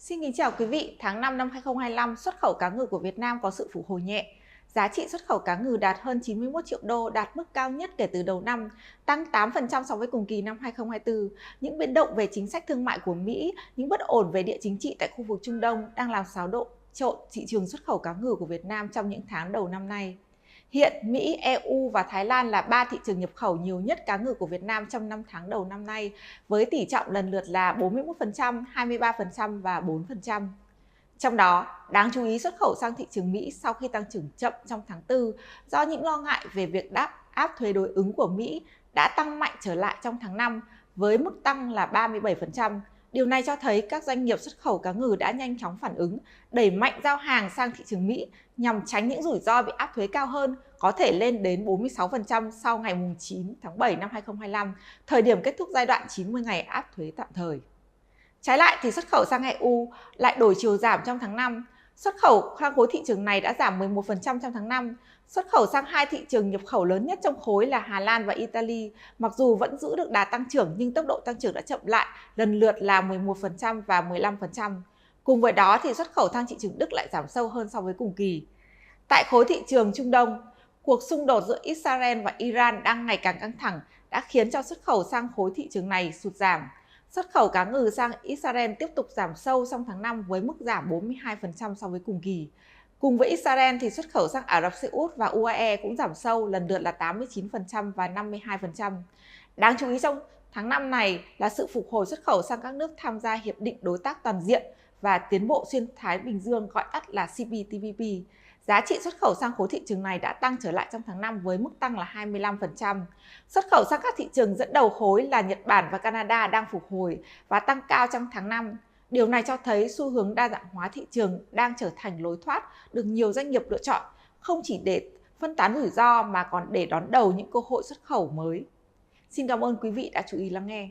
Xin kính chào quý vị, tháng 5 năm 2025, xuất khẩu cá ngừ của Việt Nam có sự phục hồi nhẹ. Giá trị xuất khẩu cá ngừ đạt hơn 91 triệu đô, đạt mức cao nhất kể từ đầu năm, tăng 8% so với cùng kỳ năm 2024. Những biến động về chính sách thương mại của Mỹ, những bất ổn về địa chính trị tại khu vực Trung Đông đang làm xáo trộn thị trường xuất khẩu cá ngừ của Việt Nam trong những tháng đầu năm nay. Hiện Mỹ, EU và Thái Lan là 3 thị trường nhập khẩu nhiều nhất cá ngừ của Việt Nam trong 5 tháng đầu năm nay, với tỷ trọng lần lượt là 41%, 23% và 4%. Trong đó, đáng chú ý xuất khẩu sang thị trường Mỹ sau khi tăng trưởng chậm trong tháng 4 do những lo ngại về việc áp thuế đối ứng của Mỹ đã tăng mạnh trở lại trong tháng 5 với mức tăng là 37%. Điều này cho thấy các doanh nghiệp xuất khẩu cá ngừ đã nhanh chóng phản ứng, đẩy mạnh giao hàng sang thị trường Mỹ nhằm tránh những rủi ro bị áp thuế cao hơn, có thể lên đến 46% sau ngày 9 tháng 7 năm 2025, thời điểm kết thúc giai đoạn 90 ngày áp thuế tạm thời. Trái lại thì xuất khẩu sang EU lại đổi chiều giảm trong tháng 5. Xuất khẩu sang khối thị trường này đã giảm 11% trong tháng 5. Xuất khẩu sang hai thị trường nhập khẩu lớn nhất trong khối là Hà Lan và Italy, mặc dù vẫn giữ được đà tăng trưởng nhưng tốc độ tăng trưởng đã chậm lại, lần lượt là 11% và 15%. Cùng với đó thì xuất khẩu sang thị trường Đức lại giảm sâu hơn so với cùng kỳ. Tại khối thị trường Trung Đông, cuộc xung đột giữa Israel và Iran đang ngày càng căng thẳng đã khiến cho xuất khẩu sang khối thị trường này sụt giảm. Xuất khẩu cá ngừ sang Israel tiếp tục giảm sâu trong tháng 5 với mức giảm 42% so với cùng kỳ. Cùng với Israel thì xuất khẩu sang Ả Rập Xê Út và UAE cũng giảm sâu, lần lượt là 89% và 52%. Đáng chú ý trong tháng 5 này là sự phục hồi xuất khẩu sang các nước tham gia Hiệp định Đối tác Toàn diện và Tiến bộ Xuyên Thái Bình Dương, gọi tắt là CPTPP. Giá trị xuất khẩu sang khối thị trường này đã tăng trở lại trong tháng 5 với mức tăng là 25%. Xuất khẩu sang các thị trường dẫn đầu khối là Nhật Bản và Canada đang phục hồi và tăng cao trong tháng 5. Điều này cho thấy xu hướng đa dạng hóa thị trường đang trở thành lối thoát được nhiều doanh nghiệp lựa chọn, không chỉ để phân tán rủi ro mà còn để đón đầu những cơ hội xuất khẩu mới. Xin cảm ơn quý vị đã chú ý lắng nghe.